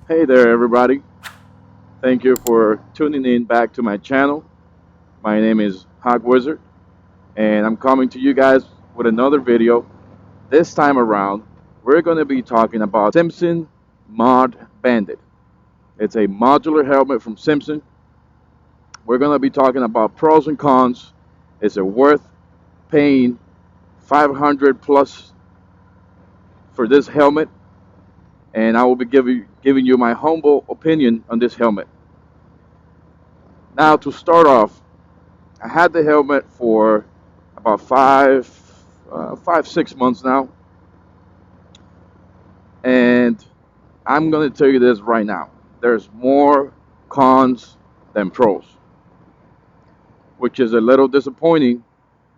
Hey there, everybody. Thank you for tuning in back to my channel. My name is Hog Wizard, and I'm coming to you guys with another video. This time around, we're going to be talking about Simpson Mod Bandit. It's a modular helmet from Simpson. We're going to be talking about pros and cons. Is it worth paying 500 plus for this helmet? And I will be giving you my humble opinion on this helmet. Now, to start off, I had the helmet for about 6 months now, and I'm gonna tell you this right now. There's more cons than pros, which is a little disappointing,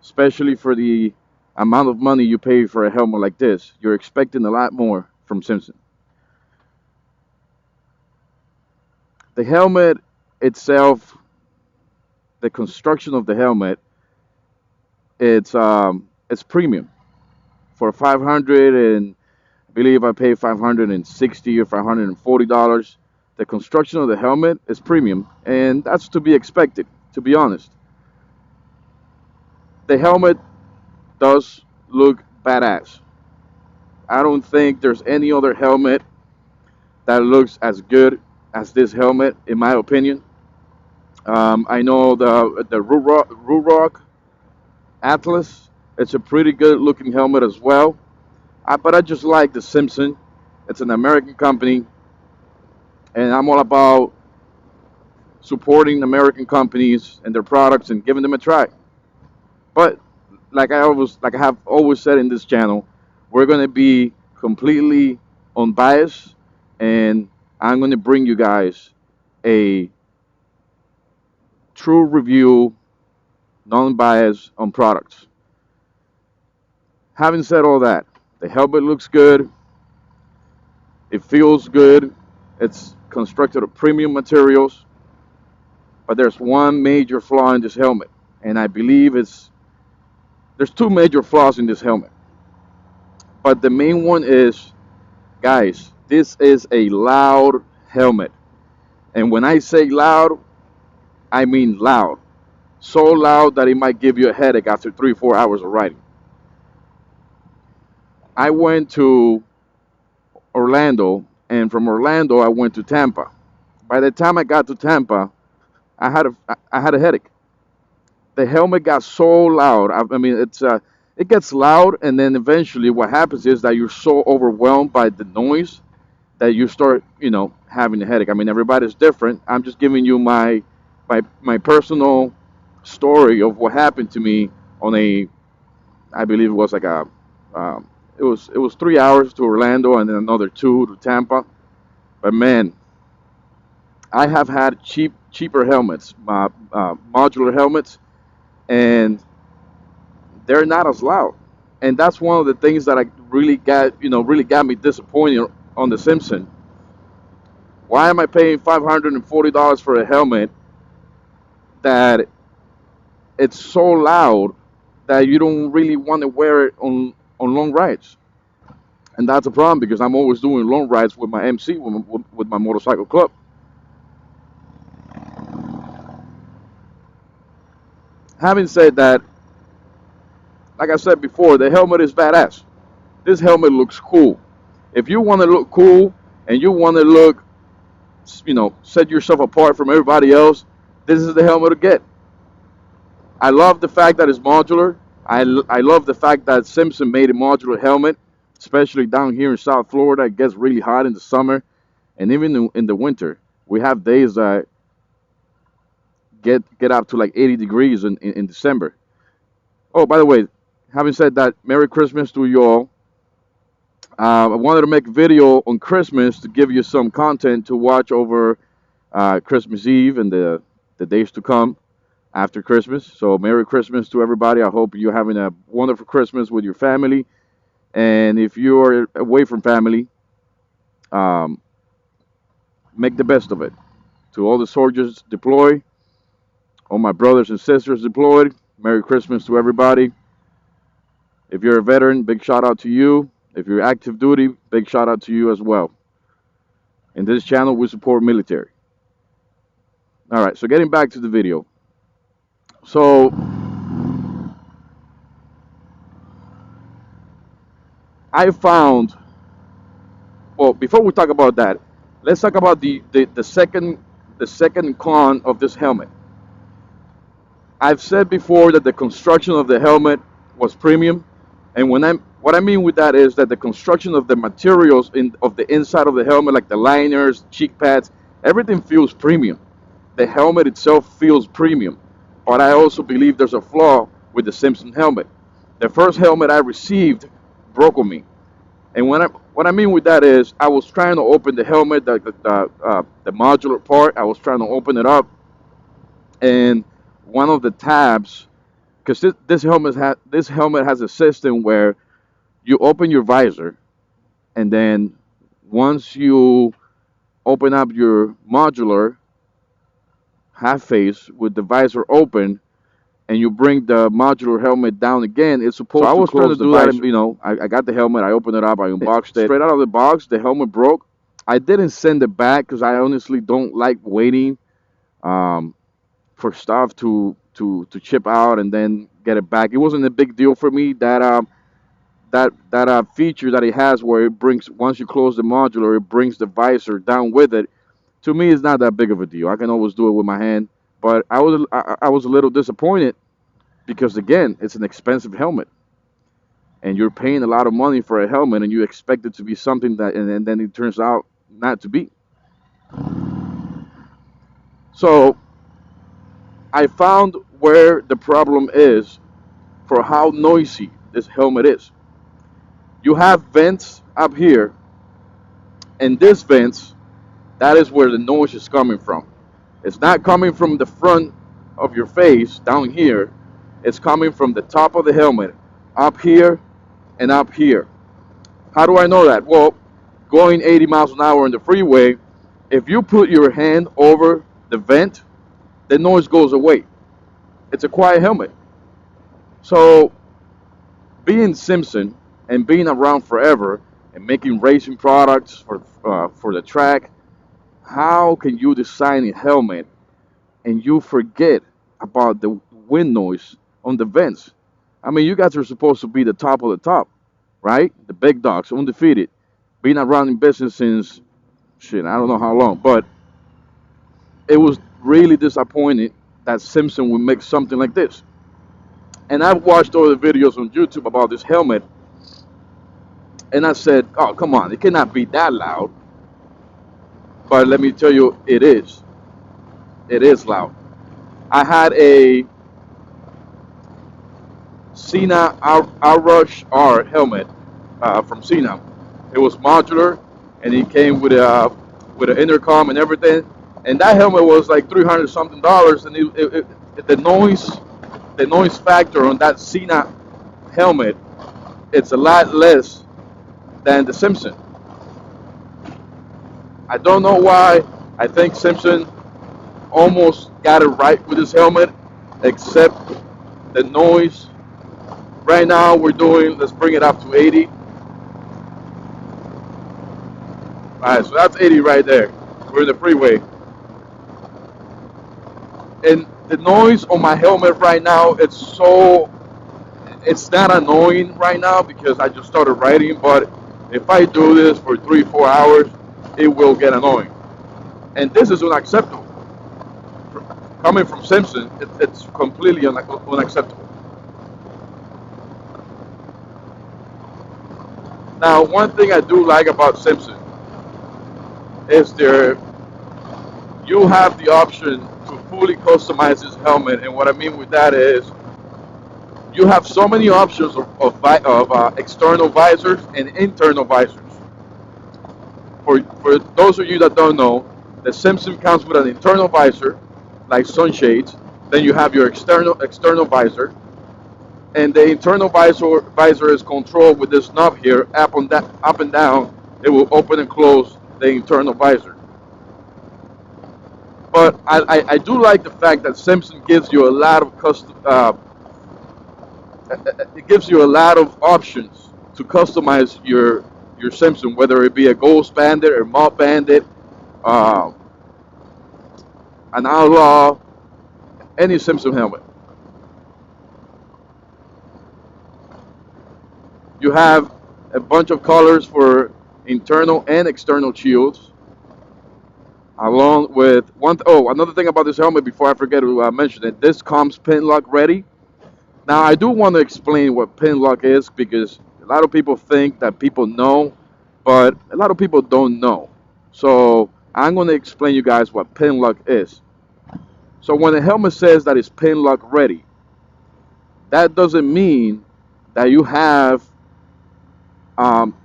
especially for the amount of money you pay for a helmet like this. You're expecting a lot more from Simpson. The helmet itself, the construction of the helmet, it's premium for 500 and I believe I paid 560 or $540. The construction of the helmet is premium, and that's to be expected, to be honest. The helmet does look badass. I don't think there's any other helmet that looks as good as this helmet, in my opinion. I know the Ruroc Atlas. It's a pretty good looking helmet as well. But I just like the Simpson. It's an American company, and I'm all about supporting American companies and their products and giving them a try. But like I have always said in this channel, we're gonna be completely unbiased, and I'm gonna bring you guys a true review, non-biased on products. Having said all that, the helmet looks good. It feels good. It's constructed of premium materials. But there's one major flaw in this helmet, and I believe there's two major flaws in this helmet. But the main one is, guys, this is a loud helmet. And when I say loud, I mean loud. So loud that it might give you a headache after 3 or 4 hours of riding. I went to Orlando, and from Orlando I went to Tampa. By the time I got to Tampa, I had a headache. The helmet got so loud. I mean, it gets loud, and then eventually, what happens is that you're so overwhelmed by the noise that you start, having a headache. I mean, everybody's different. I'm just giving you my personal story of what happened to me on I believe it was like it was 3 hours to Orlando and then another two to Tampa. But man, I have had cheaper helmets, modular helmets, and they're not as loud. And that's one of the things that I really got me disappointed on the Simpson. Why am I paying $540 for a helmet that it's so loud that you don't really want to wear it on long rides? And that's a problem because I'm always doing long rides with my MC, with my motorcycle club. Having said that, like I said before, the helmet is badass. This helmet looks cool. If you want to look cool and you want to look, set yourself apart from everybody else, this is the helmet to get. I love the fact that it's modular. I love the fact that Simpson made a modular helmet, especially down here in South Florida. It gets really hot in the summer, and even in the winter. We have days that get up to like 80 degrees in December. Oh, by the way, having said that, Merry Christmas to you all. I wanted to make a video on Christmas to give you some content to watch over Christmas Eve and the days to come after Christmas. So Merry Christmas to everybody. I hope you're having a wonderful Christmas with your family. And if you are away from family, um, make the best of it. To all the soldiers deployed, all my brothers and sisters deployed, Merry Christmas to everybody. If you're a veteran, big shout out to you. If you're active duty, big shout out to you as well. In this channel, we support military. All right, so getting back to the video. So I found, well, before we talk about that, let's talk about the second con of this helmet. I've said before that the construction of the helmet was premium, and what I mean with that is that the construction of the materials of the inside of the helmet, like the liners, cheek pads, everything feels premium. The helmet itself feels premium, but I also believe there's a flaw with the Simpson helmet. The first helmet I received broke on me, and what I mean with that is I was trying to open the helmet, the modular part. I was trying to open it up, and one of the tabs, because this helmet has a system where you open your visor, and then once you open up your modular half face with the visor open, and you bring the modular helmet down again, it's supposed to close. So I was trying to do that, and I got the helmet, I opened it up, I unboxed it. Straight out of the box, the helmet broke. I didn't send it back because I honestly don't like waiting for stuff to chip out and then get it back. It wasn't a big deal for me. That feature that it has, where it brings, once you close the modular, it brings the visor down with it. To me, it's not that big of a deal. I can always do it with my hand. But I was a little disappointed because, again, it's an expensive helmet, and you're paying a lot of money for a helmet, and you expect it to be something that, and then it turns out not to be. So I found where the problem is for how noisy this helmet is. You have vents up here, and this vents, that is where the noise is coming from. It's not coming from the front of your face down here. It's coming from the top of the helmet, up here and up here. How do I know that? Well, going 80 miles an hour on the freeway, if you put your hand over the vent, the noise goes away. It's a quiet helmet. So being Simpson and being around forever and making racing products for the track, how can you design a helmet and you forget about the wind noise on the vents? I mean, you guys are supposed to be the top of the top, right? The big dogs, undefeated, being around in business since, shit, I don't know how long. But it was really disappointing that Simpson would make something like this. And I've watched all the videos on YouTube about this helmet, and I said, oh, come on, it cannot be that loud. But let me tell you, it is. It is loud. I had a Cena Rush R helmet from Cena. It was modular, and it came with an intercom and everything. And that helmet was like $300 something, and the noise factor on that Cena helmet, it's a lot less than the Simpson. I don't know why. I think Simpson almost got it right with his helmet, except the noise. Right now let's bring it up to 80. Alright, so that's 80 right there. We're in the freeway. And the noise on my helmet right now, it's not annoying right now because I just started riding, but if I do this for 3-4 hours, it will get annoying. And this is unacceptable. Coming from Simpson, it's completely unacceptable. Now, one thing I do like about Simpson is you have the option to fully customize this helmet, and what I mean with that is you have so many options of external visors and internal visors. For those of you that don't know, the Simpson comes with an internal visor, like sunshades. Then you have your external visor, and the internal visor is controlled with this knob here, up and down. It will open and close the internal visor. But I do like the fact that Simpson gives you a lot of it gives you a lot of options to customize your Simpson, whether it be a Ghost Bandit or Mod Bandit. uh, an Outlaw, any Simpson helmet. You have a bunch of colors for internal and external shields, along with another thing about this helmet before I forget to mention it. This comes pin lock ready. Now I do want to explain what pin lock is because a lot of people think that people know, but a lot of people don't know. So I'm going to explain you guys what pin lock is. So when the helmet says that it's pin lock ready, that doesn't mean that you have um,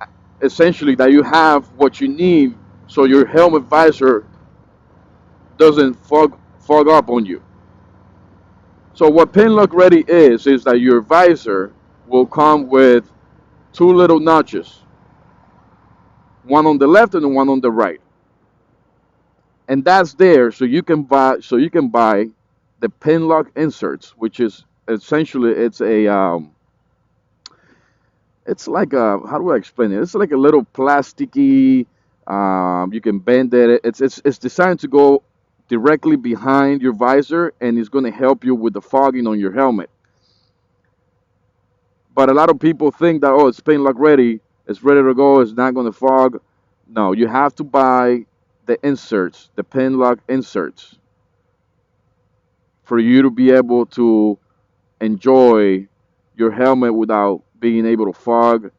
essentially that you have what you need so your helmet visor doesn't fog up on you. So what pin lock ready is that your visor will come with two little notches, one on the left and one on the right, and that's there so you can buy the pin lock inserts, which is essentially it's like a, how do I explain it? It's like a little plasticky. You can bend it. It's designed to go directly behind your visor, and it's going to help you with the fogging on your helmet. But a lot of people think that, oh, it's paint lock ready, it's ready to go, it's not going to fog. No, you have to buy the inserts, the pin lock inserts, for you to be able to enjoy your helmet without being able to fog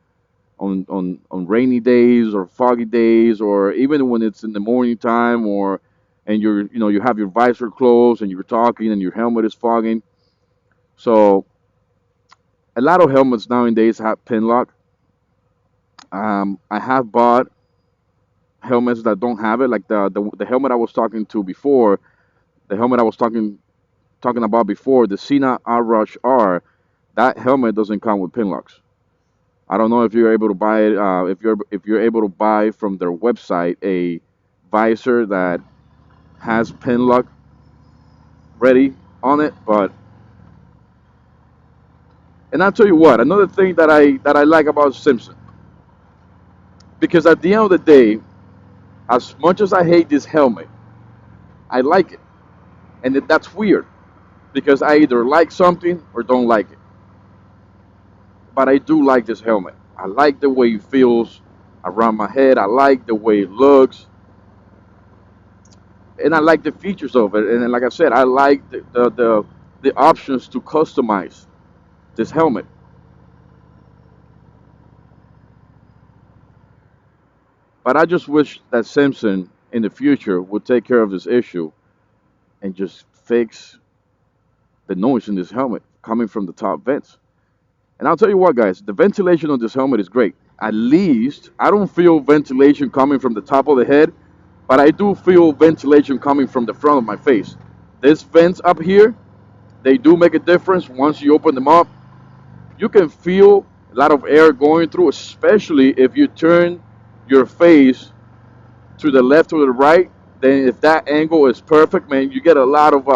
on rainy days or foggy days, or even when it's in the morning time, or and you have your visor closed and you're talking and your helmet is fogging. So a lot of helmets nowadays have pin lock. I have bought helmets that don't have it, like the helmet I was talking to before, the helmet I was talking about before, the Cena R Rush R. That helmet doesn't come with pin locks. I don't know if you're able to buy it. If you're able to buy from their website a visor that has pin lock ready on it, but and I'll tell you what, another thing that I like about Simpson, because at the end of the day, as much as I hate this helmet, I like it, and that's weird because I either like something or don't like it. But I do like this helmet. I like the way it feels around my head. I like the way it looks, and I like the features of it. And then, like I said, I like the options to customize this helmet. But I just wish that Simpson in the future would take care of this issue and just fix the noise in this helmet coming from the top vents. And I'll tell you what, guys, the ventilation on this helmet is great. At least I don't feel ventilation coming from the top of the head, but I do feel ventilation coming from the front of my face. These vents up here, they do make a difference once you open them up. You can feel a lot of air going through, especially if you turn your face to the left or the right. Then if that angle is perfect, man, you get a lot of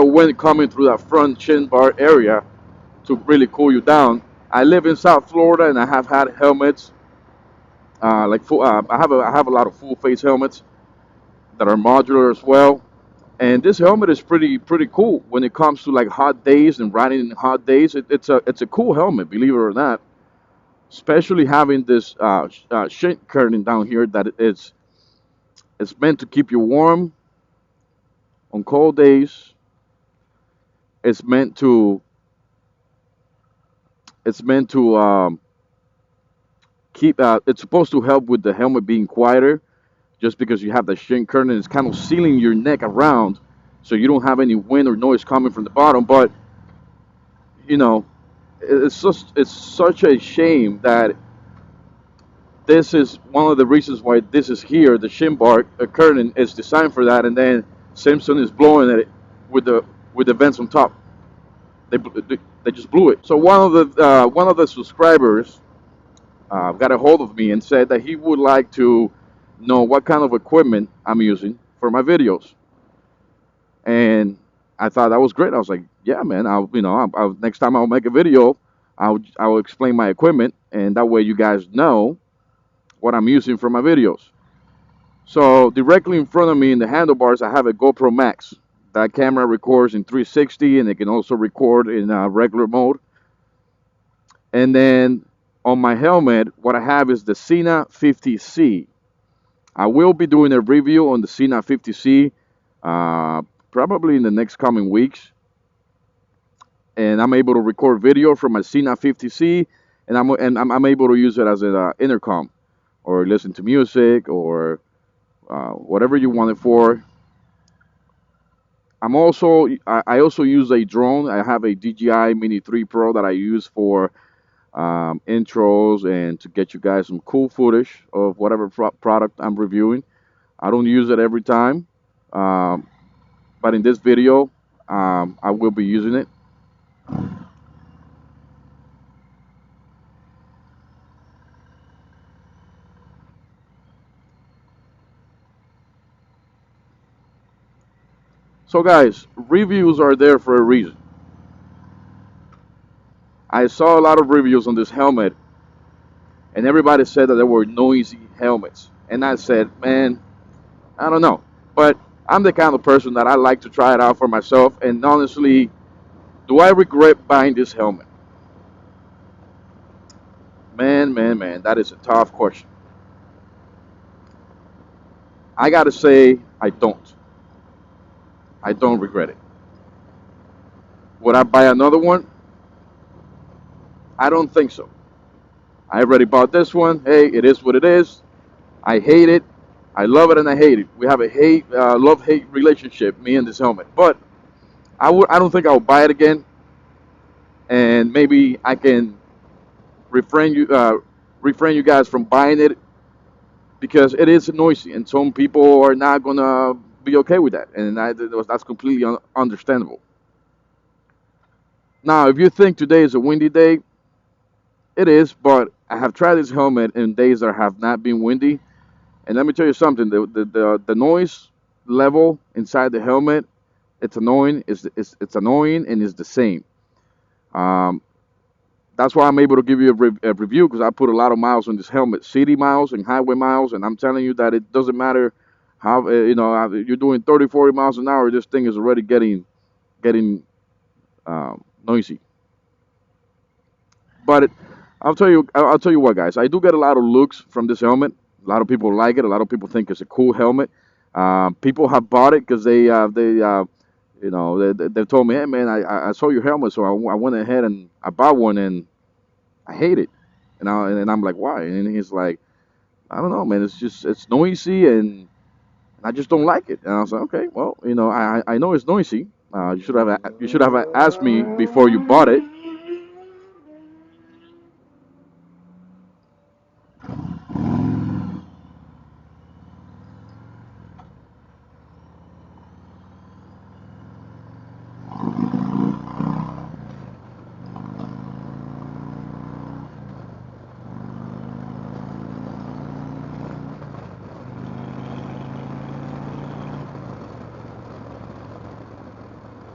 wind coming through that front chin bar area to really cool you down. I live in South Florida, and I have had helmets like full. I have a lot of full face helmets that are modular as well. And this helmet is pretty cool when it comes to like hot days and riding in hot days. It's a cool helmet, believe it or not. Especially having this shin curtain down here that it's meant to keep you warm on cold days. It's meant to keep. It's supposed to help with the helmet being quieter, just because you have the shin curtain. It's kind of sealing your neck around, so you don't have any wind or noise coming from the bottom. But you know, it's such a shame that this is one of the reasons why this is here. The shin bar curtain is designed for that, and then Simpson is blowing it with the vents on top. They just blew it. So one of the subscribers got a hold of me and said that he would like to know what kind of equipment I'm using for my videos. And I thought that was great. I was like, yeah, man. Next time I'll make a video, I'll explain my equipment, and that way you guys know what I'm using for my videos. So directly in front of me in the handlebars, I have a GoPro Max. That camera records in 360 and it can also record in regular mode. And then on my helmet, what I have is the Cena 50C. I will be doing a review on the Cena 50C probably in the next coming weeks. And I'm able to record video from my Cena 50C, and I'm able to use it as an intercom or listen to music or whatever you want it for. I also use a drone. I have a DJI Mini 3 Pro that I use for intros and to get you guys some cool footage of whatever product I'm reviewing. I don't use it every time, um, but in this video, I will be using it. So guys, reviews are there for a reason. I saw a lot of reviews on this helmet, and everybody said that they were noisy helmets. And I said, man, I don't know. But I'm the kind of person that I like to try it out for myself. And honestly, do I regret buying this helmet? Man, that is a tough question. I gotta say, I don't. I don't regret it. Would I buy another one? I don't think so. I already bought this one. Hey, it is what it is. I hate it. I love it and I hate it. We have a love-hate relationship, me and this helmet. But I don't think I'll buy it again. And maybe I can refrain you, uh, refrain you guys from buying it because it is noisy, and some people are not gonna be okay with that, and that's completely understandable. Now, if you think today is a windy day, it is. But I have tried this helmet in days that have not been windy, and let me tell you something: the noise level inside the helmet, it's annoying. It's annoying and it's the same. Um, that's why I'm able to give you a review because I put a lot of miles on this helmet, city miles and highway miles, and I'm telling you that it doesn't matter how you're doing 30, 40 miles an hour. This thing is already getting noisy. But I'll tell you what, guys. I do get a lot of looks from this helmet. A lot of people like it. A lot of people think it's a cool helmet. People have bought it because they've told me, hey man, I saw your helmet, so I went ahead and I bought one, and I hate it. And I'm like, why? And he's like, I don't know, man. It's noisy, and I just don't like it. And I was like, okay, well, I know it's noisy. You should have asked me before you bought it.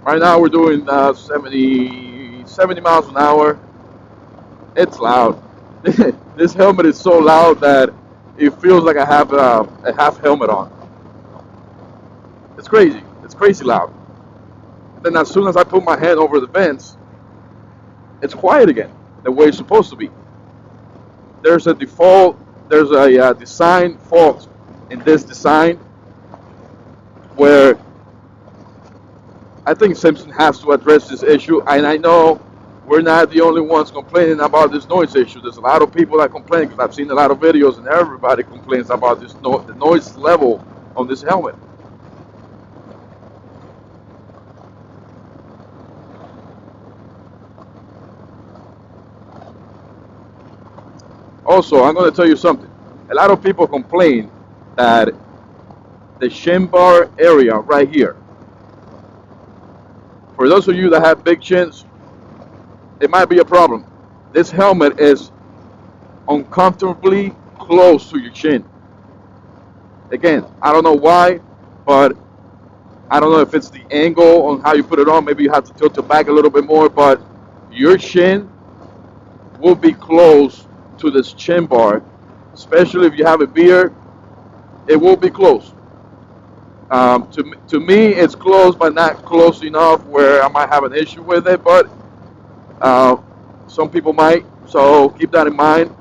Right now we're doing 70 miles an hour. It's loud. This helmet is so loud that it feels like I have a half helmet on. It's crazy. It's crazy loud. Then as soon as I put my hand over the vents, it's quiet again, the way it's supposed to be. There's a default, there's a design fault in this design where I think Simpson has to address this issue. And I know we're not the only ones complaining about this noise issue. There's a lot of people that complain because I've seen a lot of videos and everybody complains about the noise level on this helmet. Also, I'm going to tell you something. A lot of people complain that the shin bar area right here, for those of you that have big chins, it might be a problem. This helmet is uncomfortably close to your chin. Again, I don't know why, but I don't know if it's the angle on how you put it on. Maybe you have to tilt it back a little bit more, but your chin will be close to this chin bar, especially if you have a beard. it will be close. To me, it's close, but not close enough where I might have an issue with it. But uh, some people might, so keep that in mind.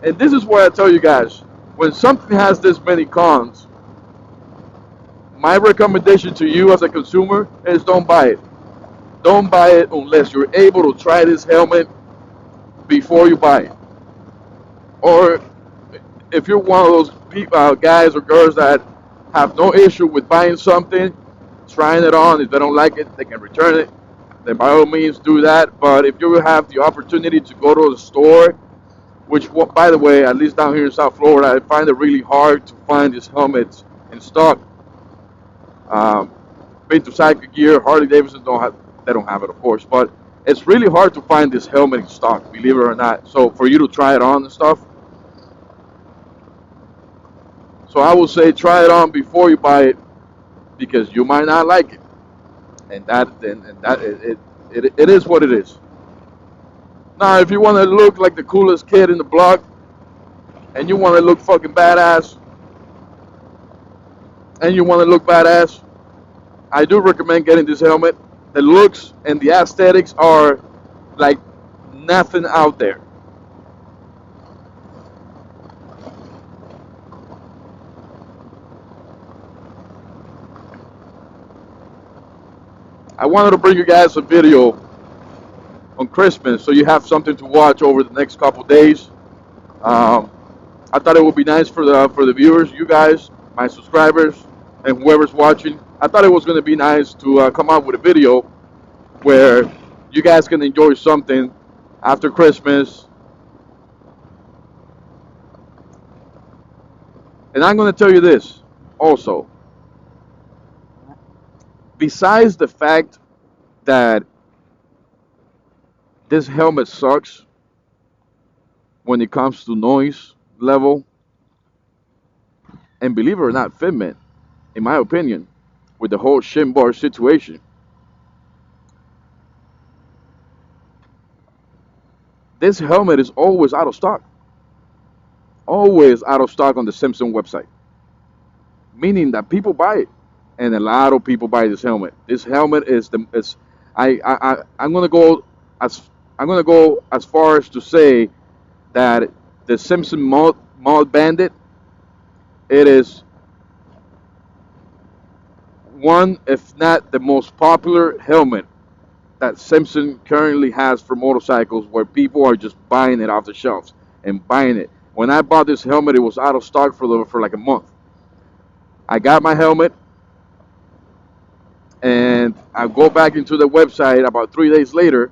And this is where I tell you guys, when something has this many cons, my recommendation to you as a consumer is don't buy it. Don't buy it unless you're able to try this helmet before you buy it. Or if you're one of those guys or girls that have no issue with buying something, trying it on, if they don't like it, they can return it. Then by all means do that. But if you have the opportunity to go to the store, which by the way, at least down here in South Florida, I find it really hard to find these helmets in stock. Um, been to Cycle Gear, Harley Davidson they don't have it, of course, but it's really hard to find this helmet in stock, believe it or not. So for you to try it on and stuff, so I will say try it on before you buy it because you might not like it, and that it is what it is. Now, if you want to look like the coolest kid in the block and you want to look fucking badass and you want to look badass, I do recommend getting this helmet. The looks and the aesthetics are like nothing out there. I wanted to bring you guys a video on Christmas so you have something to watch over the next couple days. Um, I thought it would be nice for the viewers, you guys, my subscribers, and whoever's watching. I thought it was going to be nice to come out with a video where you guys can enjoy something after Christmas. And I'm going to tell you this also. Besides the fact that this helmet sucks when it comes to noise level, and believe it or not, fitment, in my opinion, with the whole shin bar situation, this helmet is always out of stock. Always out of stock on the Simpson website. Meaning that people buy it. And a lot of people buy this helmet. This helmet is I'm gonna go as far as to say that the Simpson Mod Bandit, it is one, if not the most popular helmet that Simpson currently has for motorcycles, where people are just buying it off the shelves and buying it. When I bought this helmet, it was out of stock for like a month. I got my helmet, and I go back into the website about 3 days later,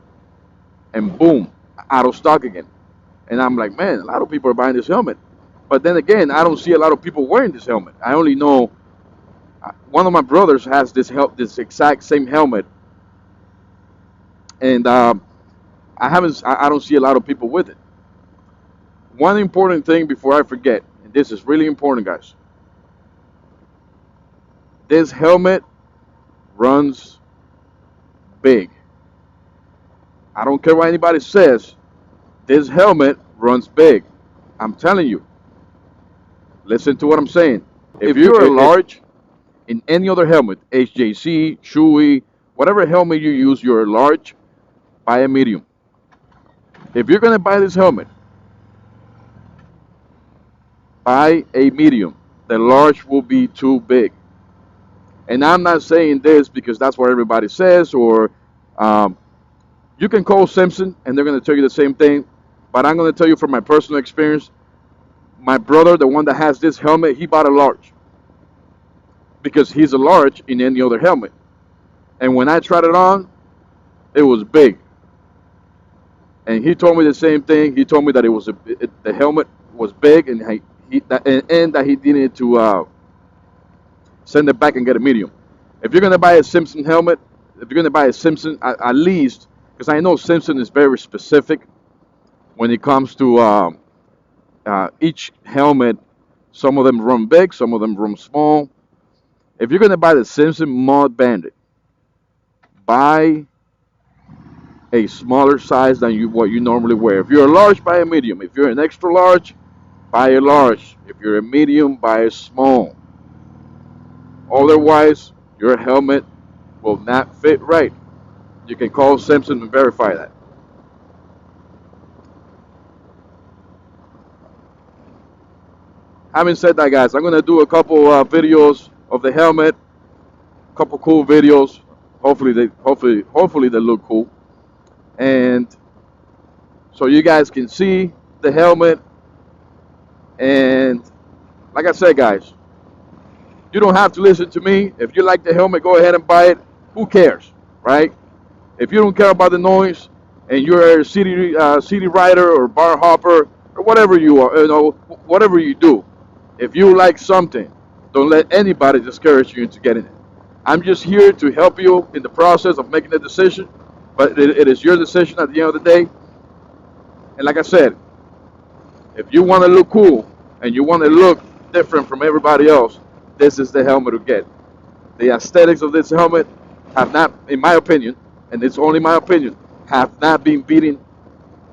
and boom, out of stock again. And I'm like, man, a lot of people are buying this helmet. But then again, I don't see a lot of people wearing this helmet. I only know one of my brothers has this exact same helmet, and I don't see a lot of people with it. One important thing before I forget, and this is really important, guys. This helmet runs big. I don't care what anybody says. This helmet runs big. I'm telling you. Listen to what I'm saying. If you're a large in any other helmet, HJC, Chewy, whatever helmet you use, you're a large, buy a medium. If you're going to buy this helmet, buy a medium. The large will be too big. And I'm not saying this because that's what everybody says, or you can call Simpson and they're going to tell you the same thing. But I'm going to tell you from my personal experience, my brother, the one that has this helmet, he bought a large because he's a large in any other helmet. And when I tried it on, it was big. And he told me the same thing. He told me that the helmet was big, and that he needed to send it back and get a medium. If you're gonna buy a Simpson helmet, if you're gonna buy a Simpson, at least, because I know Simpson is very specific when it comes to each helmet. Some of them run big, some of them run small. If you're gonna buy the Simpson Mod Bandit, buy a smaller size than what you normally wear. If you're a large, buy a medium. If you're an extra large, buy a large. If you're a medium, buy a small. Otherwise, your helmet will not fit right. You can call Simpson and verify that. Having said that, guys, I'm gonna do a couple videos of the helmet, a couple cool videos. Hopefully they look cool, and so you guys can see the helmet. And like I said, guys, you don't have to listen to me. If you like the helmet, go ahead and buy it. Who cares, right? If you don't care about the noise, and you're a city rider or bar hopper or whatever you are, whatever you do, if you like something, don't let anybody discourage you into getting it. I'm just here to help you in the process of making a decision, but it is your decision at the end of the day. And like I said, if you want to look cool and you want to look different from everybody else, this is the helmet to get. The aesthetics of this helmet have not, in my opinion, and it's only my opinion, have not been beaten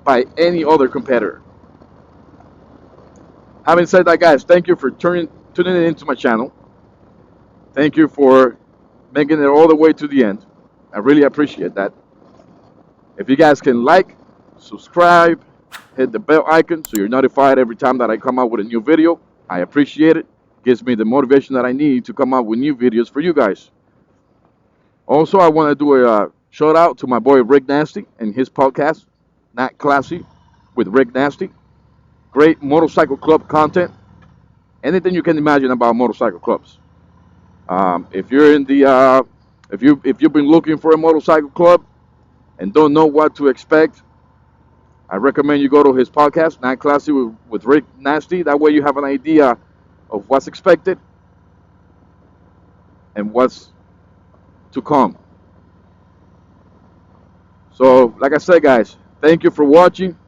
by any other competitor. Having said that, guys, thank you for tuning into my channel. Thank you for making it all the way to the end. I really appreciate that. If you guys can like, subscribe, hit the bell icon so you're notified every time that I come out with a new video, I appreciate it. Gives me the motivation that I need to come out with new videos for you guys. Also, I want to do a shout out to my boy Rick Nasty and his podcast, Not Classy, with Rick Nasty. Great motorcycle club content. Anything you can imagine about motorcycle clubs. If you're in the if you've been looking for a motorcycle club and don't know what to expect, I recommend you go to his podcast, Not Classy with Rick Nasty. That way you have an idea of what's expected and what's to come. So, like I said, guys, thank you for watching.